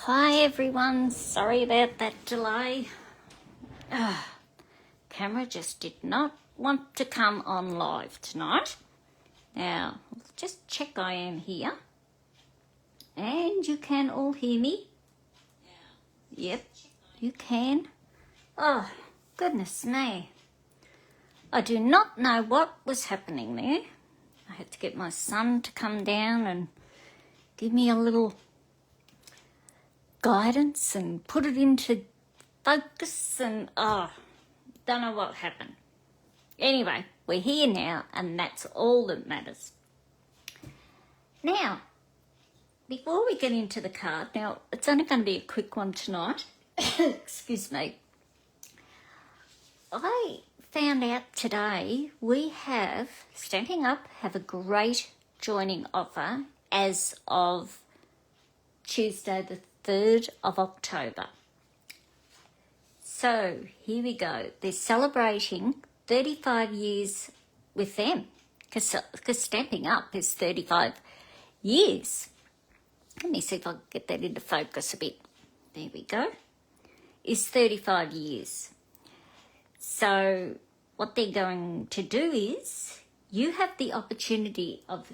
Hi everyone, sorry about that delay. Camera just did not want to come on live tonight. Now, just check I am here. And you can all hear me? Yep, you can. Oh, goodness me. I do not know what was happening there. I had to get my son to come down and give me a little guidance and put it into focus and don't know what happened. Anyway, we're here now and that's all that matters. Now, before we get into the card, now it's only going to be a quick one tonight. Excuse me. I found out today we have, Stamping Up, have a great joining offer as of Tuesday the 3rd of October. So here we go. They're celebrating 35 years with them because Stamping Up is 35 years. Let me see if I can get that into focus a bit. There we go. Is 35 years. So what they're going to do is you have the opportunity of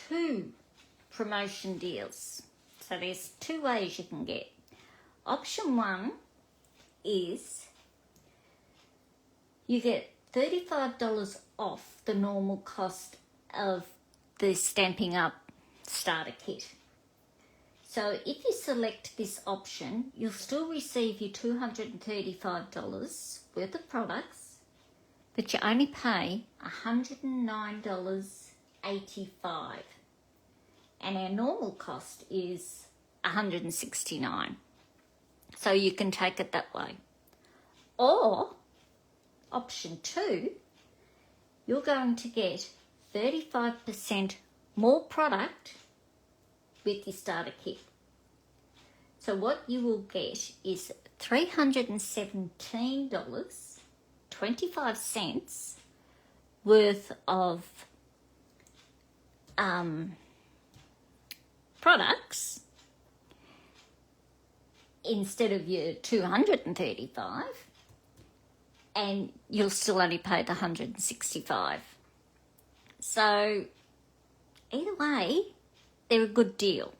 2 promotion deals. So there's 2 ways you can get. Option 1 is you get $35 off the normal cost of the Stamping Up starter kit. So if you select this option, you'll still receive your $235 worth of products, but you only pay $109.85. And our normal cost is $169. So you can take it that way. Or, option 2, you're going to get 35% more product with your starter kit. So what you will get is $317.25 worth of products instead of your $235, and you'll still only pay the $165. So either way, they're a good deal.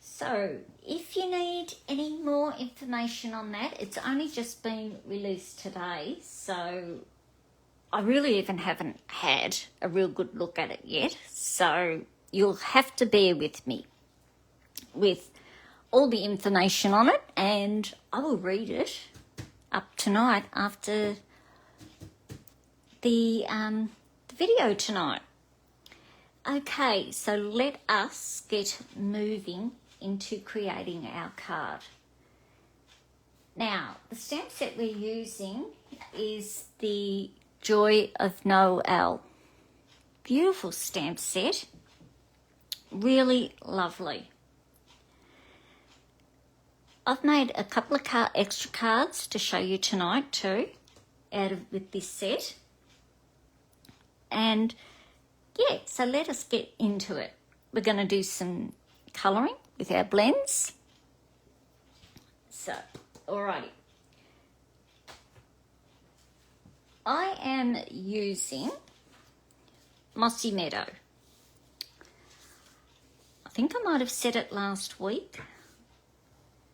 So if you need any more information on that, it's only just been released today, so I really even haven't had a real good look at it yet, so you'll have to bear with me with all the information on it, and I will read it up tonight after the video tonight. Okay, so let us get moving into creating our card. Now, the stamp set we're using is the Joy of Noel. Beautiful stamp set. Really lovely. I've made a couple of extra cards to show you tonight too, with this set. And yeah, so let us get into it. We're going to do some colouring with our blends. So, alrighty. I am using Mossy Meadow. I think I might have said it last week.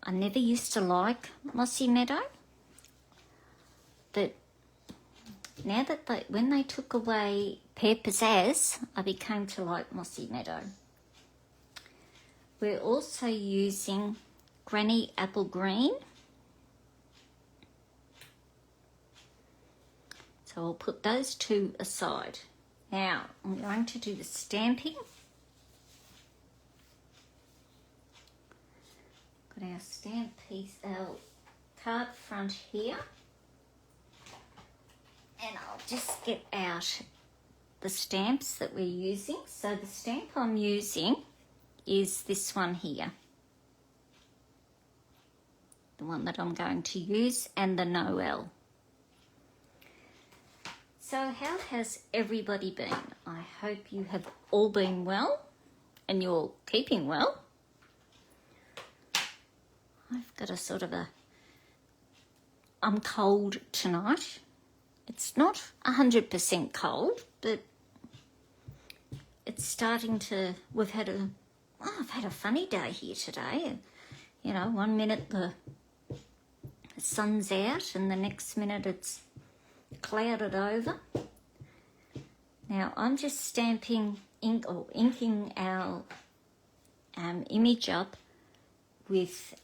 I never used to like Mossy Meadow, but now that when they took away Pear Pizzazz, I became to like Mossy Meadow. We're also using Granny Apple Green. So I'll put those 2 aside. Now I'm going to do the stamping. Got our stamp piece, our card front here. And I'll just get out the stamps that we're using. So the stamp I'm using is this one here. The one that I'm going to use, and the Noel. So how has everybody been? I hope you have all been well and you're keeping well. got a sort of a, I'm cold tonight. It's not 100% cold, but it's starting to, I've had a funny day here today. You know, 1 minute the sun's out and the next minute it's clouded over. Now I'm just stamping ink or inking our image up with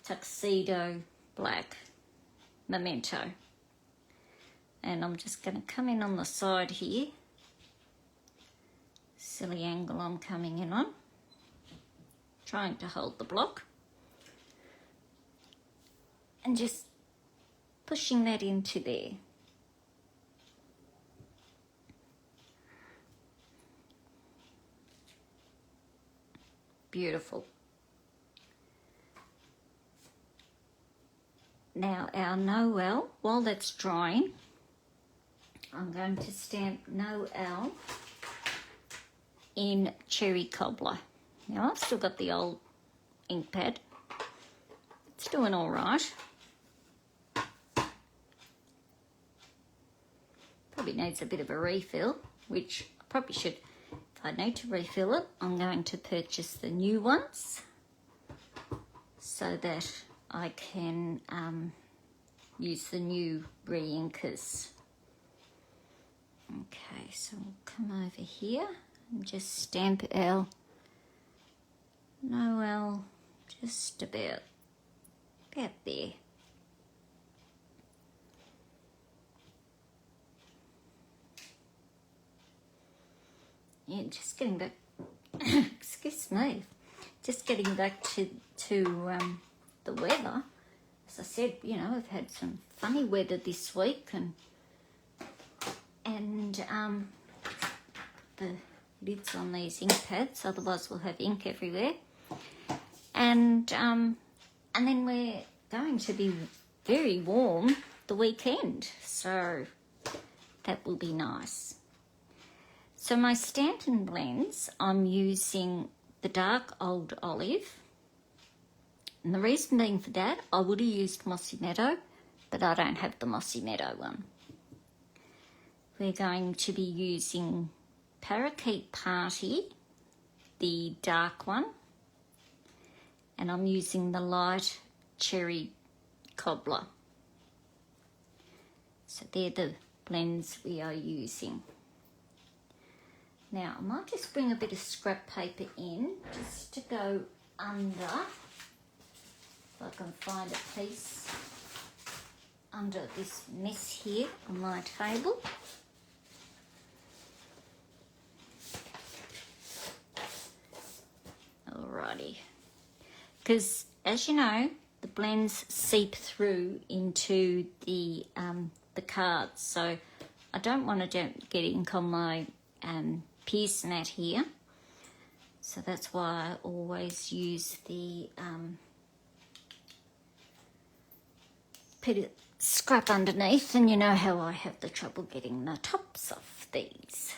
tuxedo black memento, and I'm just going to come in on the side here. Silly angle I'm coming in on, trying to hold the block and just pushing that into there. Beautiful. Now our Noel, while that's drying, I'm going to stamp Noel in cherry cobbler. Now I've still got the old ink pad. It's doing all right. Probably needs a bit of a refill, which I probably should. If I need to refill it, I'm going to purchase the new ones so that I can use the new re-inkers. Okay, so we'll come over here and just stamp our Noel just about there. Yeah, just getting back, excuse me, just getting back to the weather. As I said, you know, I've had some funny weather this week, and the lids on these ink pads, otherwise we'll have ink everywhere. And then we're going to be very warm the weekend, so that will be nice. So my Stanton blends, I'm using the dark old olive. And the reason being for that, I would have used Mossy Meadow, but I don't have the Mossy Meadow one. We're going to be using Parakeet Party, the dark one. And I'm using the light cherry cobbler. So they're the blends we are using. Now, I might just bring a bit of scrap paper in just to go under, if I can find a piece under this mess here on my table. Alrighty. Because, as you know, the blends seep through into the cards, so I don't want to get ink on my pierce mat here, so that's why I always use the bit of scrap underneath, and you know how I have the trouble getting the tops off these.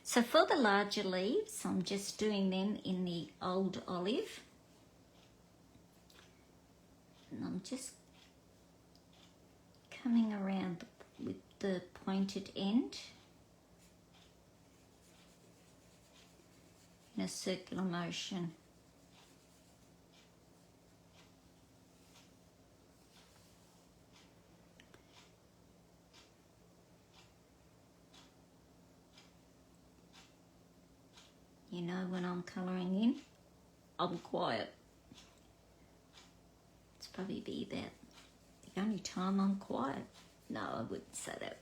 So for the larger leaves, I'm just doing them in the old olive, and I'm just coming around with the pointed end in a circular motion. You know, when I'm colouring in, I'm quiet. It's probably be about the only time I'm quiet. No, I wouldn't say that.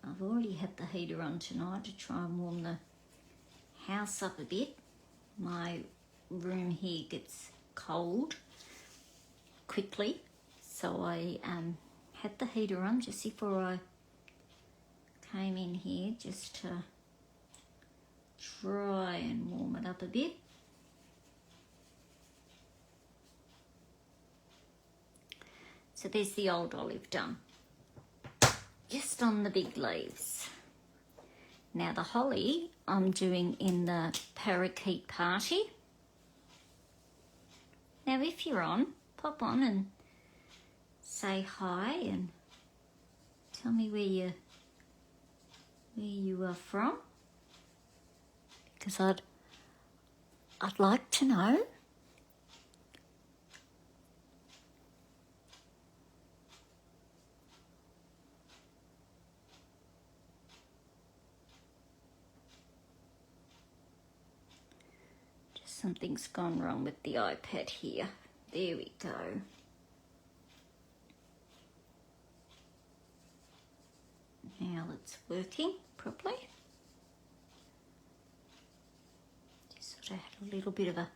I've already had the heater on tonight to try and warm the house up a bit. My room here gets cold quickly, so I had the heater on just before I came in here, just to try and warm it up a bit. So there's the old olive done. Just on the big leaves. Now the holly I'm doing in the parakeet party. Now if you're on, pop on and say hi and tell me where you are from, because I'd like to know. Just something's gone wrong with the iPad here. There we go. Now it's working properly. Just sort of had a little bit of a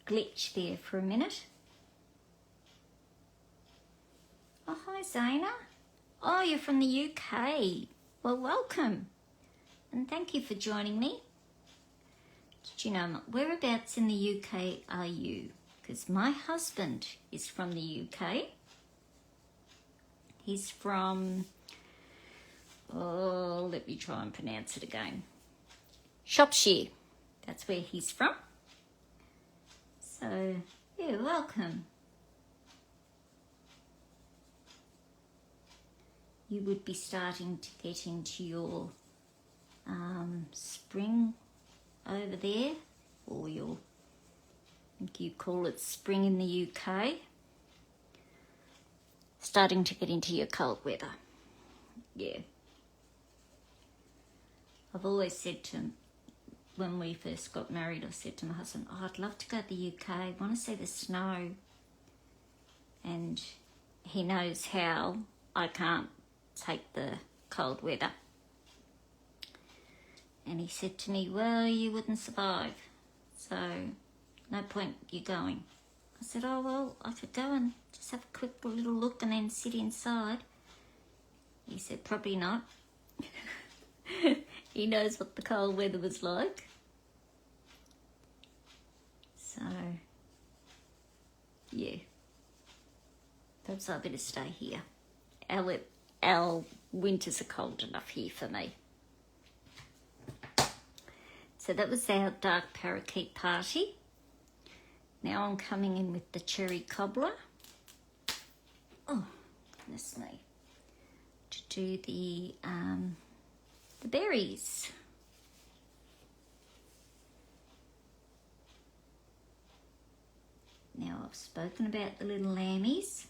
glitch there for a minute. Oh, hi Zaina. Oh, you're from the UK. Well, welcome. And thank you for joining me. Did you know, whereabouts in the UK are you? Because my husband is from the UK. He's from... oh, let me try and pronounce it again. Shropshire. That's where he's from. So, yeah, welcome. You would be starting to get into your spring over there, or your, I think you call it spring in the UK. Starting to get into your cold weather. Yeah. I've always said to him, when we first got married, I said to my husband, oh, I'd love to go to the UK, I want to see the snow. And he knows how I can't take the cold weather. And he said to me, well, you wouldn't survive, so no point you going. I said, oh, well, I could go and just have a quick little look and then sit inside. He said, probably not. He knows what the cold weather was like. So, yeah. Perhaps I better stay here. Our winters are cold enough here for me. So that was our dark parakeet party. Now I'm coming in with the cherry cobbler. Oh, goodness me. To do the berries. Now I've spoken about the little lammies.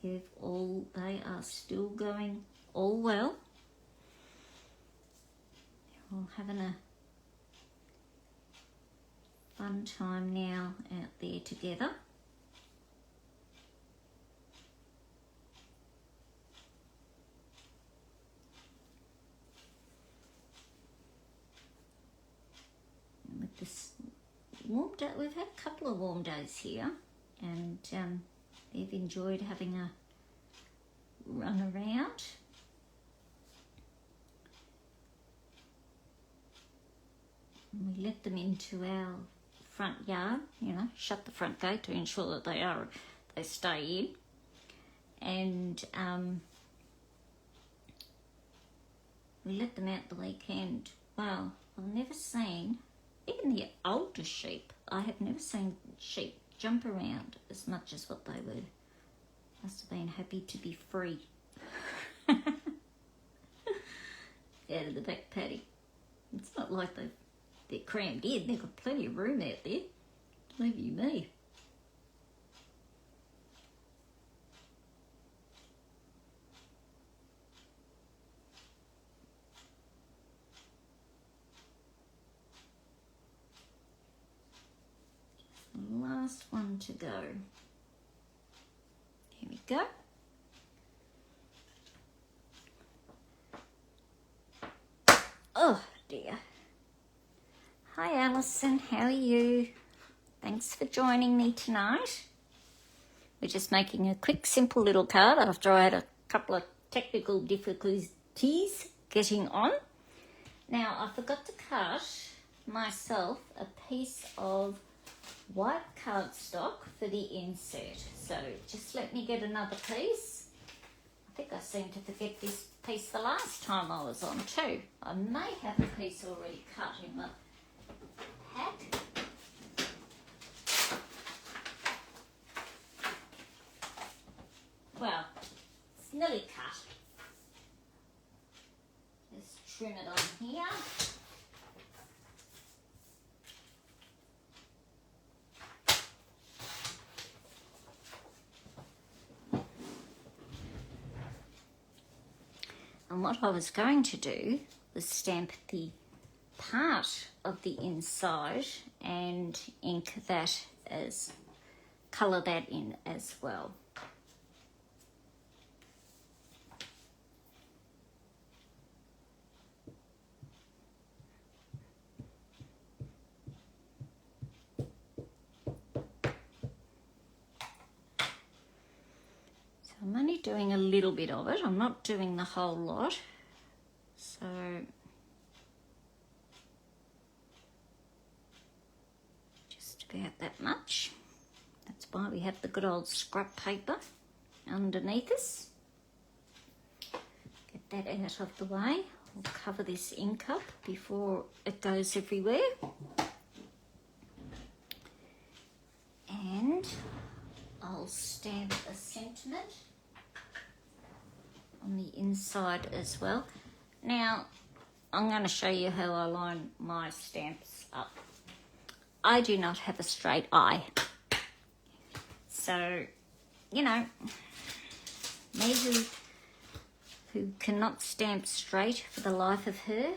They are still going all well. They're all having a fun time now out there together. And with this warm day, we've had a couple of warm days here, and they've enjoyed having a run around. And we let them into our front yard, shut the front gate to ensure that they stay in. And we let them out the weekend. Well, I've never seen, even the older sheep, I have never seen sheep jump around as much as what they were. Must have been happy to be free. Out of the back paddock. It's not like they're crammed in. They've got plenty of room out there. Believe you me. Last one to go. Here we go. Oh dear. Hi Alison, how are you? Thanks for joining me tonight. We're just making a quick, simple little card after I had a couple of technical difficulties getting on. Now, I forgot to cut myself a piece of white cardstock for the insert. So just let me get another piece. I think I seemed to forget this piece the last time I was on too. I may have a piece already cut in my pack. Well, it's nearly cut. Just trim it on here. And what I was going to do was stamp the part of the inside and ink that as, colour that in as well. I'm only doing a little bit of it. I'm not doing the whole lot. So just about that much. That's why we have the good old scrap paper underneath us. Get that out of the way. I'll cover this ink up before it goes everywhere. And I'll stamp a sentiment on the inside as well. Now, I'm going to show you how I line my stamps up. I do not have a straight eye. So, you know, me who cannot stamp straight for the life of her.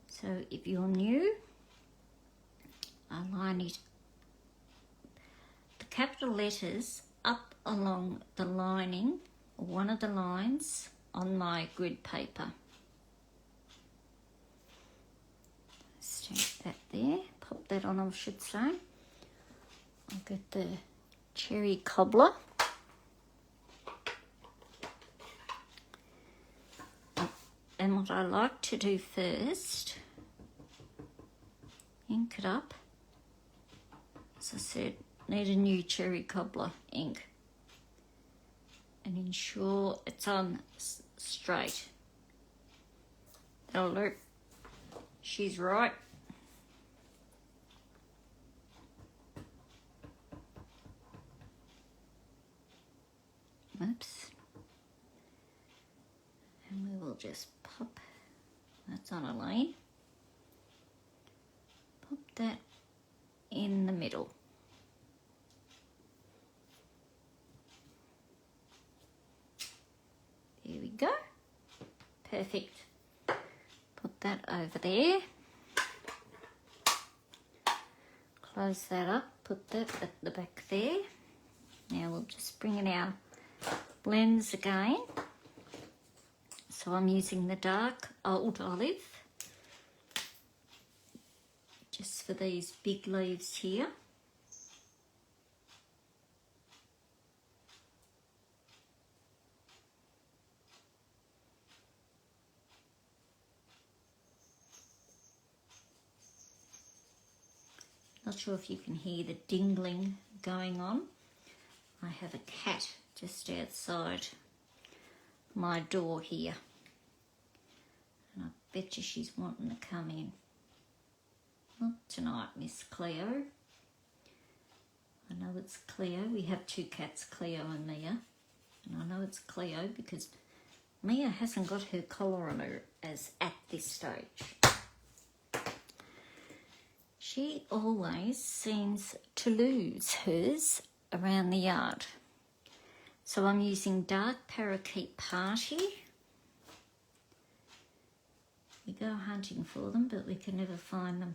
So if you're new, I line it, the capital letters up along the lining, or one of the lines on my grid paper. Stamp that there, pop that on, I should say. I'll get the cherry cobbler. And what I like to do first, ink it up. As I said, need a new cherry cobbler ink. And ensure it's on straight. That'll look. She's right. Oops. And we will just pop, that's on a line. Pop that in the middle. There we go. Perfect. Put that over there. Close that up. Put that at the back there. Now we'll just bring in our blends again. So I'm using the dark old olive just for these big leaves here. Not sure if you can hear the dingling going on. I have a cat just outside my door here. And I bet you she's wanting to come in. Not tonight, Miss Cleo. I know it's Cleo. We have two cats, Cleo and Mia. And I know it's Cleo because Mia hasn't got her collar on her as at this stage. She always seems to lose hers around the yard. So I'm using Dark Parakeet Party. We go hunting for them, but we can never find them.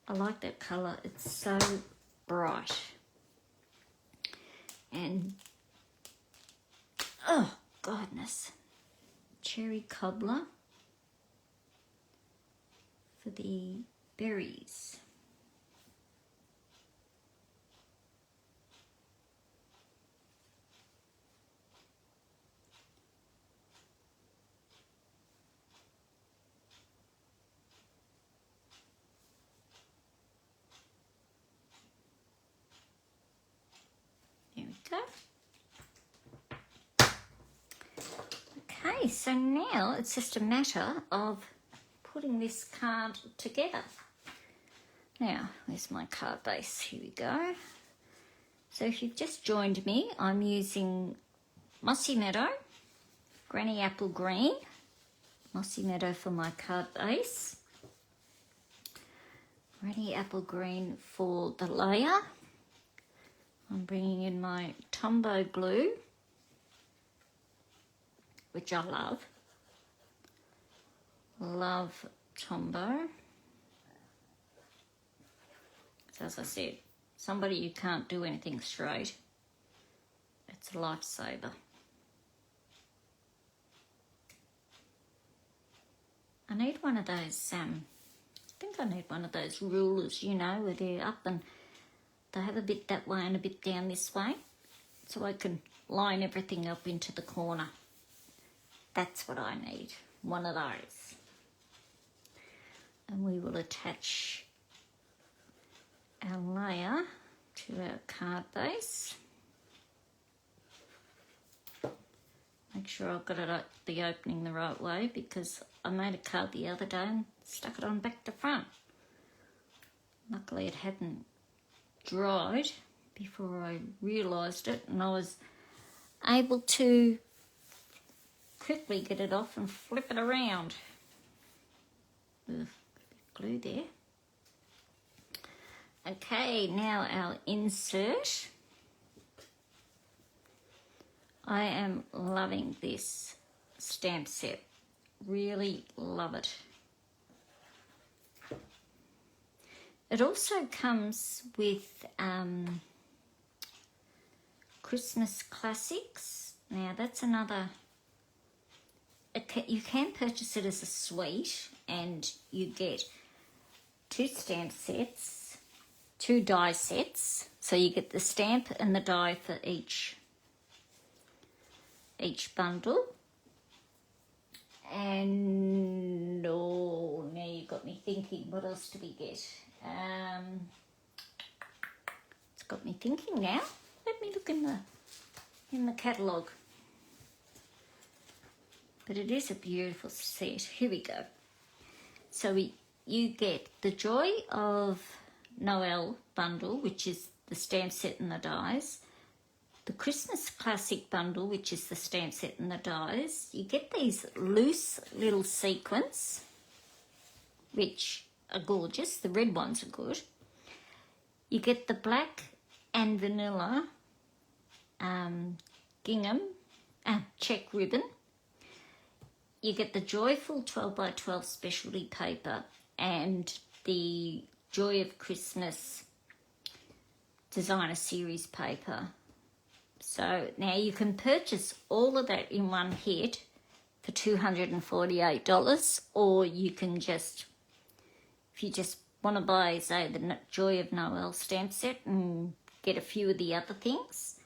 I like that colour, it's so bright. And, oh, goodness, cherry cobbler for the berries. paper. Okay, so now it's just a matter of putting this card together. Now, where's my card base? Here we go. So if you've just joined me, I'm using Mossy Meadow, Granny Apple Green, Mossy Meadow for my card base, Granny Apple Green for the layer. I'm bringing in my Tombow glue, which I love. Love Tombow. So as I said, somebody who can't do anything straight, it's a lifesaver. I need one of those, I think I need one of those rulers, you know, where they're up and they have a bit that way and a bit down this way, so I can line everything up into the corner. That's what I need, one of those. And we will attach our layer to our card base. Make sure I've got it at the opening the right way, because I made a card the other day and stuck it on back to front. Luckily it hadn't dried before I realised it, and I was able to quickly get it off and flip it around. Ugh, glue there. Okay, now our insert. I am loving this stamp set. Really love it. It also comes with Christmas classics. Now that's another, you can purchase it as a suite, and you get 2 stamp sets, 2 die sets. So you get the stamp and the die for each bundle. And oh, now you've got me thinking, what else do we get? It's got me thinking now. Let me look in the catalogue. But it is a beautiful set. Here we go. So you get the Joy of Noel bundle, which is the stamp set and the dies. The Christmas Classic bundle, which is the stamp set and the dies. You get these loose little sequins, which are gorgeous. The red ones are good. You get the black and vanilla gingham check ribbon. You get the Joyful 12x12 specialty paper and the Joy of Christmas designer series paper. So now you can purchase all of that in one hit for $248, or you can just, if you just want to buy, say, the Joy of Noel stamp set and get a few of the other things,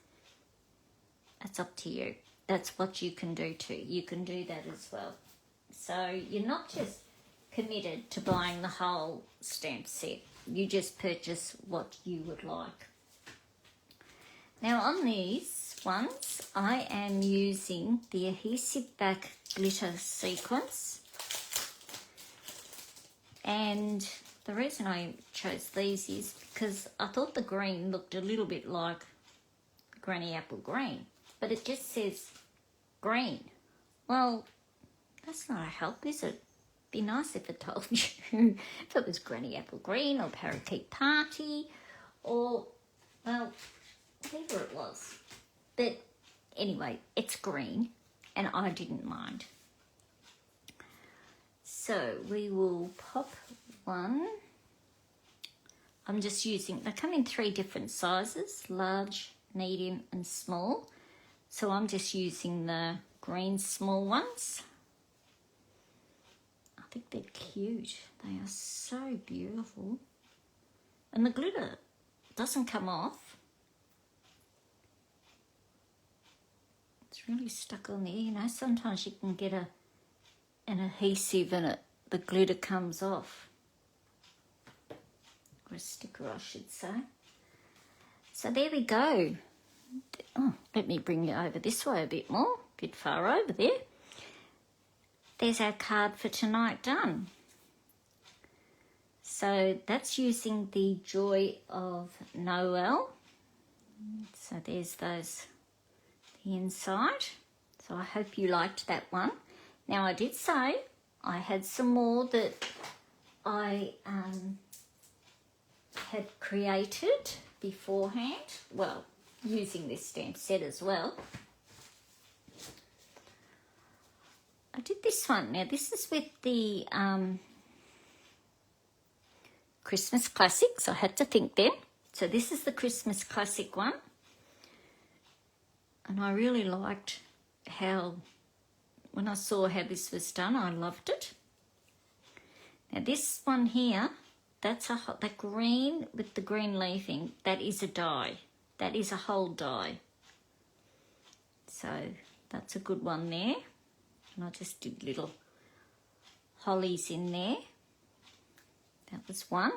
that's up to you. That's what you can do too. You can do that as well. So you're not just committed to buying the whole stamp set. You just purchase what you would like. Now on these ones, I am using the adhesive back glitter sequence. And the reason I chose these is because I thought the green looked a little bit like Granny Apple Green, but it just says green. Well, that's not a help, is it? Be nice if it told you if it was Granny Apple Green or Parakeet Party or, well, whatever it was. But anyway, it's green and I didn't mind. So we will pop one. I'm just using, they come in 3 different sizes, large, medium and small. So I'm just using the green small ones. I think they're cute. They are so beautiful. And the glitter doesn't come off. It's really stuck on there. You know, sometimes you can get an adhesive and the glitter comes off. Or a sticker, I should say. So there we go. Oh, let me bring you over this way a bit more, a bit far over there. There's our card for tonight done. So that's using the joy of Noel. So there's those, the inside. So I hope you liked that one. Now I did say I had some more that I had created beforehand. Well, using this stamp set as well. I did this one. Now this is with the Christmas Classics. I had to think then. So this is the Christmas Classic one. And I really liked how, when I saw how this was done, I loved it. Now this one here, that's that green with the green leafing, that is a die. That is a whole die. So that's a good one there. And I just did little hollies in there. That was one.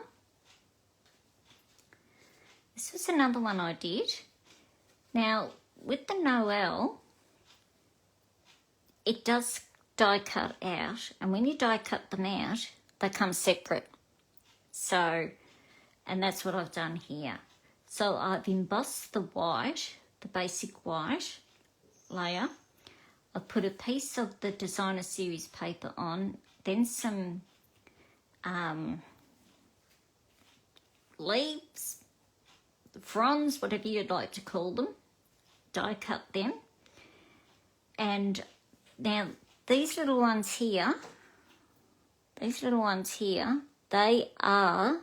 This was another one I did. Now, with the Noel, it does die cut out. And when you die cut them out, they come separate. So, and that's what I've done here. So I've embossed the white, the basic white layer. I've put a piece of the Designer Series paper on, then some leaves, fronds, whatever you'd like to call them, die cut them. And now these little ones here, they are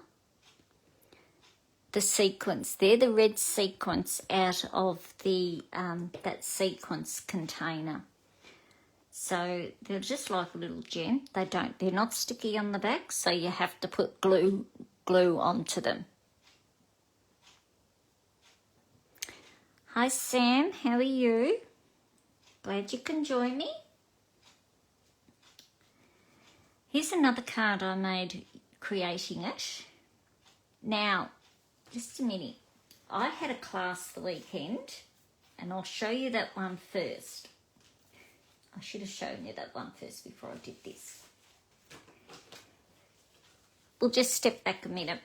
the sequins. They're the red sequins out of the that sequence container. So they're just like a little gem. They're not sticky on the back, so you have to put glue onto them. Hi Sam, how are you? Glad you can join me. Here's another card I made creating it. Now, just a minute. I had a class the weekend, and I'll show you that one first. I should have shown you that one first before I did this. We'll just step back a minute.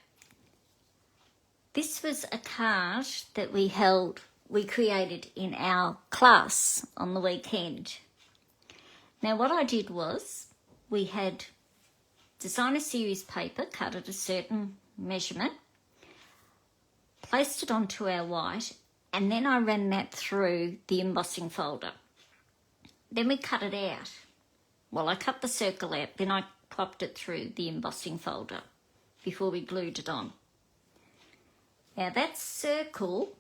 This was a card that we created in our class on the weekend. Now what I did was, we had Designer Series paper cut at a certain measurement, placed it onto our white, and then I ran that through the embossing folder. Then we cut it out. Well, I cut the circle out, then I popped it through the embossing folder before we glued it on. Now that circle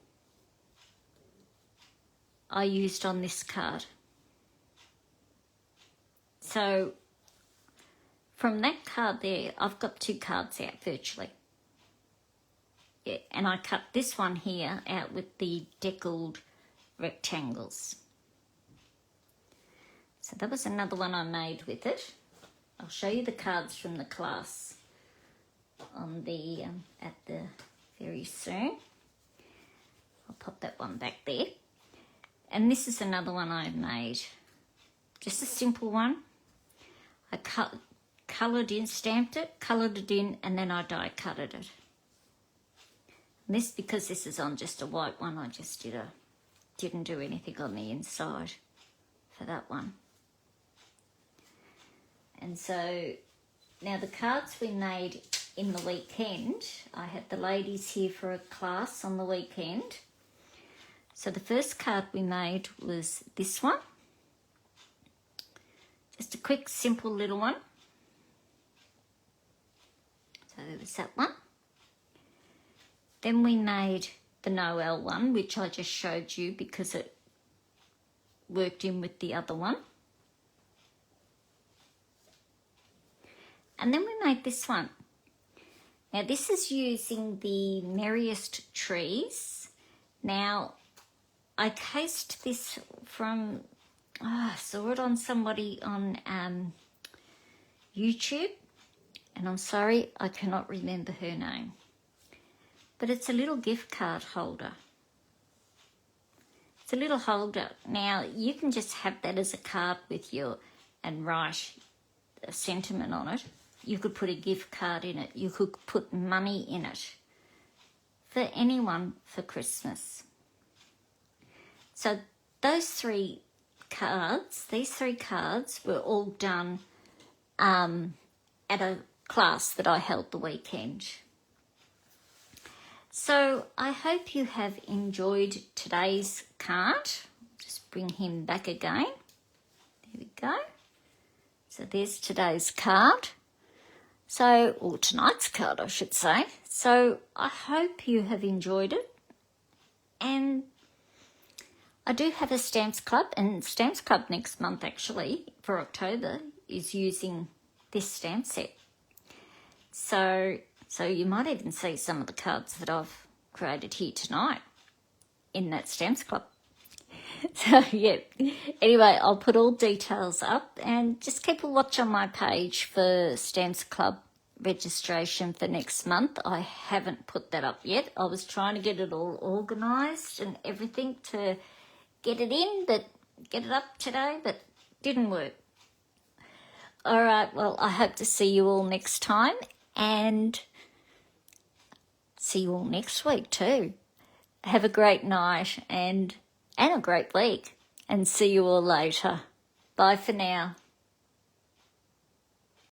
I used on this card. So from that card there, I've got two cards out virtually. Yeah, and I cut this one here out with the deckled rectangles. So that was another one I made with it. I'll show you the cards from the class on the at the very soon. I'll pop that one back there. And this is another one I made. Just a simple one. I coloured in, stamped it, coloured it in, and then I die cutted it. And this, because this is on just a white one, I just didn't do anything on the inside for that one. And so now the cards we made in the weekend, I had the ladies here for a class on the weekend. So the first card we made was this one. Just a quick, simple little one. So there was that one. Then we made the Noel one, which I just showed you because it worked in with the other one. And then we made this one. Now this is using the Merriest Trees. Now I cased this from, I saw it on somebody on YouTube, and I'm sorry, I cannot remember her name. But it's a little gift card holder. It's a little holder. Now, you can just have that as a card with you and write a sentiment on it. You could put a gift card in it. You could put money in it for anyone for Christmas. So these three cards were all done at a class that I held the weekend. So I hope you have enjoyed today's card. Just bring him back again. There we go. So there's today's card. Or tonight's card, I should say. So I hope you have enjoyed it. And I do have a Stamps Club, and Stamps Club next month actually, for October, is using this stamp set. So you might even see some of the cards that I've created here tonight in that Stamps Club. So, yeah. Anyway, I'll put all details up, and just keep a watch on my page for Stamps Club registration for next month. I haven't put that up yet. I was trying to get it all organised and everything to get it up today, but didn't work. All right, well, I hope to see you all next time, and see you all next week too. Have a great night and a great week, and see you all later. Bye for now.